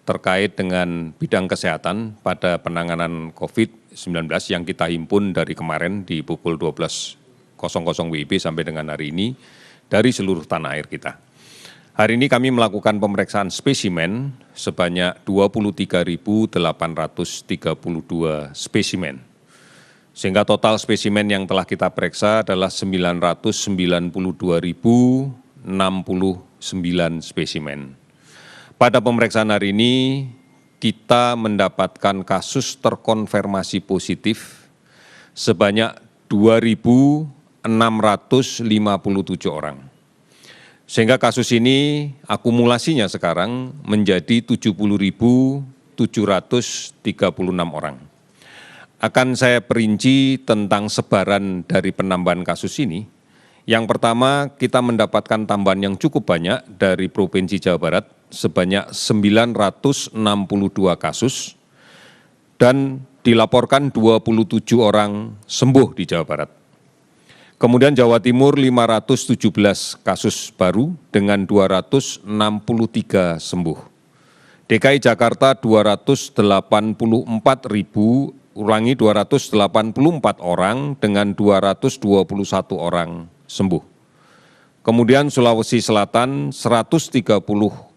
terkait dengan bidang kesehatan pada penanganan COVID-19 yang kita himpun dari kemarin di pukul 12.00 WIB sampai dengan hari ini dari seluruh tanah air kita. Hari ini kami melakukan pemeriksaan spesimen sebanyak 23.832 spesimen. Sehingga total spesimen yang telah kita periksa adalah 992.069 spesimen. Pada pemeriksaan hari ini, kita mendapatkan kasus terkonfirmasi positif sebanyak 2.657 orang. Sehingga kasus ini akumulasinya sekarang menjadi 70.736 orang. Akan saya perinci tentang sebaran dari penambahan kasus ini. Yang pertama, kita mendapatkan tambahan yang cukup banyak dari Provinsi Jawa Barat sebanyak 962 kasus dan dilaporkan 27 orang sembuh di Jawa Barat. Kemudian Jawa Timur 517 kasus baru dengan 263 sembuh. DKI Jakarta 284 orang dengan 221 orang sembuh. Kemudian Sulawesi Selatan 130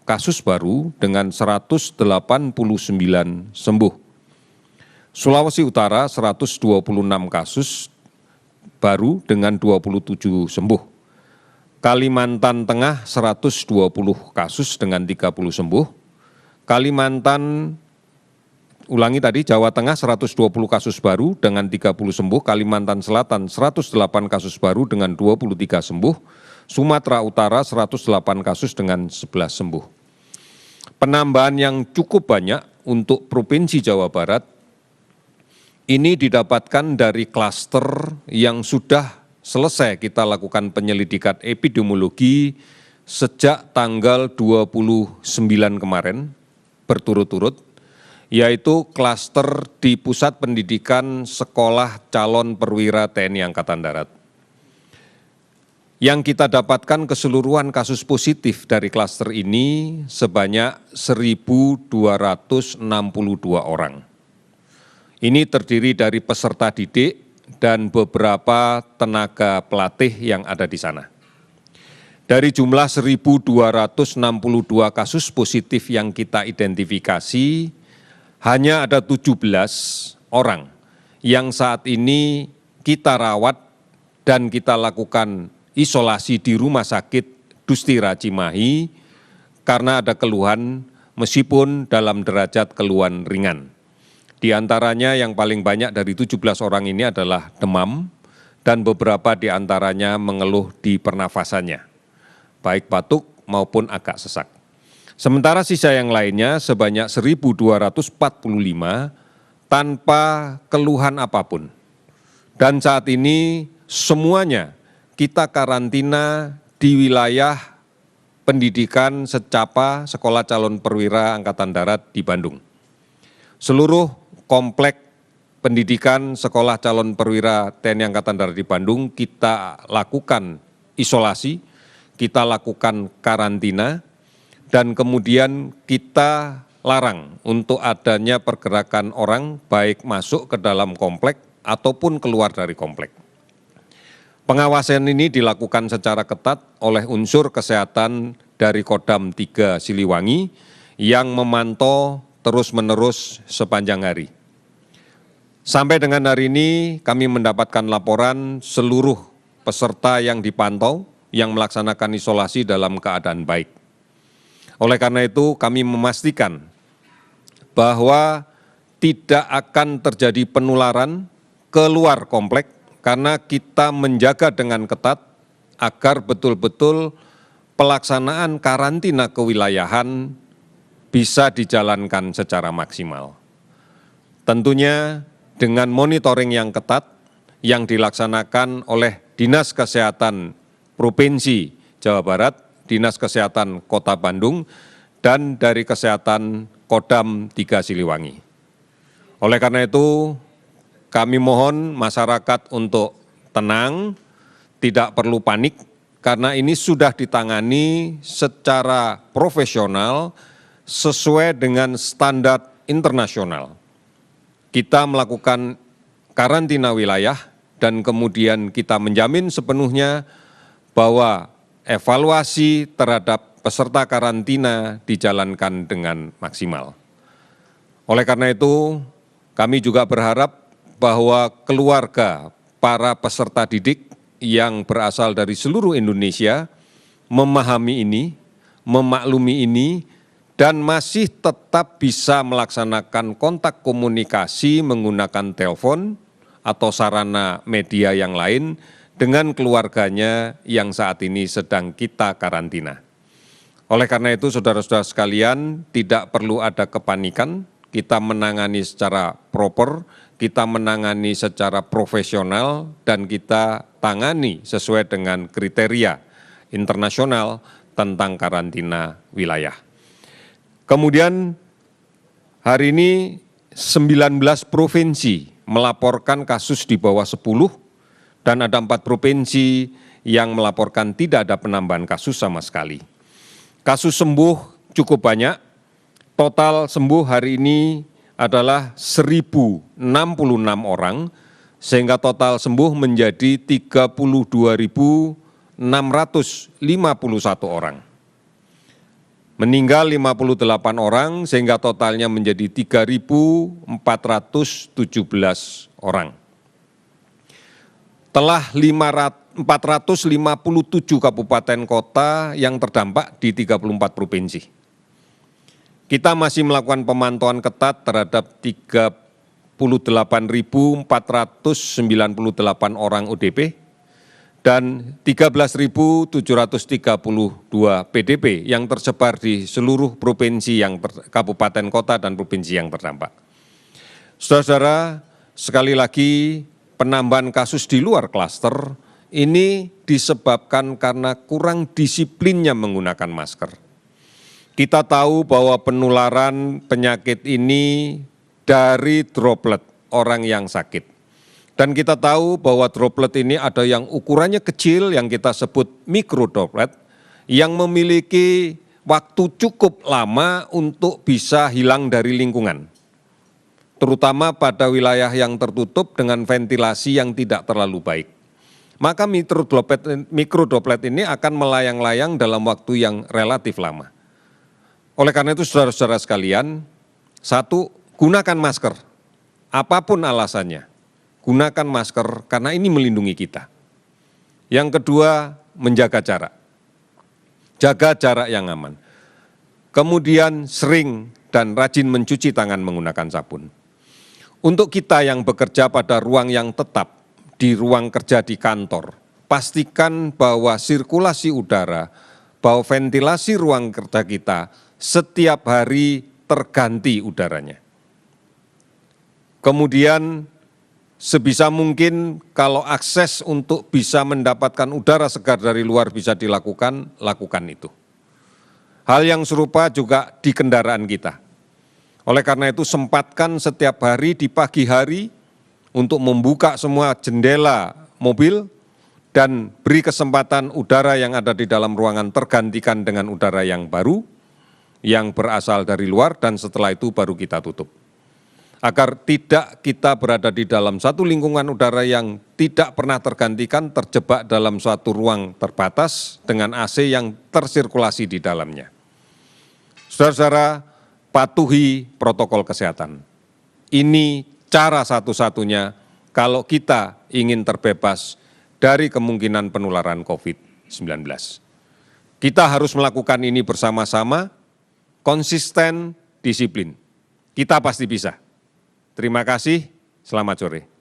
kasus baru dengan 189 sembuh. Sulawesi Utara 126 kasus baru dengan 27 sembuh. Kalimantan Tengah 120 kasus dengan 30 sembuh. Jawa Tengah 120 kasus baru dengan 30 sembuh. Kalimantan Selatan 108 kasus baru dengan 23 sembuh. Sumatera Utara 108 kasus dengan 11 sembuh. Penambahan yang cukup banyak untuk Provinsi Jawa Barat ini didapatkan dari klaster yang sudah selesai kita lakukan penyelidikan epidemiologi sejak tanggal 29 kemarin berturut-turut, yaitu klaster di Pusat Pendidikan Sekolah Calon Perwira TNI Angkatan Darat. Yang kita dapatkan keseluruhan kasus positif dari klaster ini sebanyak 1.262 orang. Ini terdiri dari peserta didik dan beberapa tenaga pelatih yang ada di sana. Dari jumlah 1.262 kasus positif yang kita identifikasi, hanya ada 17 orang yang saat ini kita rawat dan kita lakukan isolasi di Rumah Sakit Dustira Cimahi karena ada keluhan meskipun dalam derajat keluhan ringan. Di antaranya yang paling banyak dari 17 orang ini adalah demam dan beberapa di antaranya mengeluh di pernafasannya, baik batuk maupun agak sesak. Sementara sisa yang lainnya sebanyak 1.245 tanpa keluhan apapun. Dan saat ini semuanya kita karantina di wilayah pendidikan secapa Sekolah Calon Perwira Angkatan Darat di Bandung. Seluruh komplek pendidikan Sekolah Calon Perwira TNI Angkatan Darat di Bandung kita lakukan isolasi, kita lakukan karantina, dan kemudian kita larang untuk adanya pergerakan orang baik masuk ke dalam komplek ataupun keluar dari komplek. Pengawasan ini dilakukan secara ketat oleh unsur kesehatan dari Kodam 3 Siliwangi yang memantau terus-menerus sepanjang hari. Sampai dengan hari ini kami mendapatkan laporan seluruh peserta yang dipantau yang melaksanakan isolasi dalam keadaan baik. Oleh karena itu kami memastikan bahwa tidak akan terjadi penularan keluar komplek karena kita menjaga dengan ketat agar betul-betul pelaksanaan karantina kewilayahan bisa dijalankan secara maksimal. Tentunya dengan monitoring yang ketat yang dilaksanakan oleh Dinas Kesehatan Provinsi Jawa Barat, Dinas Kesehatan Kota Bandung, dan dari Kesehatan Kodam 3 Siliwangi. Oleh karena itu, kami mohon masyarakat untuk tenang, tidak perlu panik, karena ini sudah ditangani secara profesional sesuai dengan standar internasional. Kita melakukan karantina wilayah dan kemudian kita menjamin sepenuhnya bahwa evaluasi terhadap peserta karantina dijalankan dengan maksimal. Oleh karena itu, kami juga berharap bahwa keluarga para peserta didik yang berasal dari seluruh Indonesia memahami ini, memaklumi ini, dan masih tetap bisa melaksanakan kontak komunikasi menggunakan telepon atau sarana media yang lain dengan keluarganya yang saat ini sedang kita karantina. Oleh karena itu, saudara-saudara sekalian, tidak perlu ada kepanikan, kita menangani secara proper, kita menangani secara profesional, dan kita tangani sesuai dengan kriteria internasional tentang karantina wilayah. Kemudian hari ini 19 provinsi melaporkan kasus di bawah 10 dan ada 4 provinsi yang melaporkan tidak ada penambahan kasus sama sekali. Kasus sembuh cukup banyak, total sembuh hari ini adalah 1.066 orang, sehingga total sembuh menjadi 32.651 orang. Meninggal 58 orang sehingga totalnya menjadi 3.417 orang. Telah 457 kabupaten kota yang terdampak di 34 provinsi. Kita masih melakukan pemantauan ketat terhadap 38.498 orang ODP dan 13.732 PDP yang tersebar di seluruh provinsi kabupaten kota dan provinsi yang terdampak. Saudara-saudara, sekali lagi penambahan kasus di luar klaster ini disebabkan karena kurang disiplinnya menggunakan masker. Kita tahu bahwa penularan penyakit ini dari droplet orang yang sakit. Dan kita tahu bahwa droplet ini ada yang ukurannya kecil yang kita sebut mikrodroplet yang memiliki waktu cukup lama untuk bisa hilang dari lingkungan. Terutama pada wilayah yang tertutup dengan ventilasi yang tidak terlalu baik. Maka mikrodroplet ini akan melayang-layang dalam waktu yang relatif lama. Oleh karena itu saudara-saudara sekalian, satu, gunakan masker, apapun alasannya. Gunakan masker karena ini melindungi kita. Yang kedua, menjaga jarak. Jaga jarak yang aman. Kemudian sering dan rajin mencuci tangan menggunakan sabun. Untuk kita yang bekerja pada ruang yang tetap, di ruang kerja di kantor, pastikan bahwa sirkulasi udara, bahwa ventilasi ruang kerja kita setiap hari terganti udaranya. Kemudian sebisa mungkin kalau akses untuk bisa mendapatkan udara segar dari luar bisa dilakukan, lakukan itu. Hal yang serupa juga di kendaraan kita. Oleh karena itu sempatkan setiap hari di pagi hari untuk membuka semua jendela mobil dan beri kesempatan udara yang ada di dalam ruangan tergantikan dengan udara yang baru, yang berasal dari luar dan setelah itu baru kita tutup. Agar tidak kita berada di dalam satu lingkungan udara yang tidak pernah tergantikan, terjebak dalam suatu ruang terbatas dengan AC yang tersirkulasi di dalamnya. Saudara-saudara, patuhi protokol kesehatan. Ini cara satu-satunya kalau kita ingin terbebas dari kemungkinan penularan COVID-19. Kita harus melakukan ini bersama-sama, konsisten, disiplin. Kita pasti bisa. Terima kasih, selamat sore.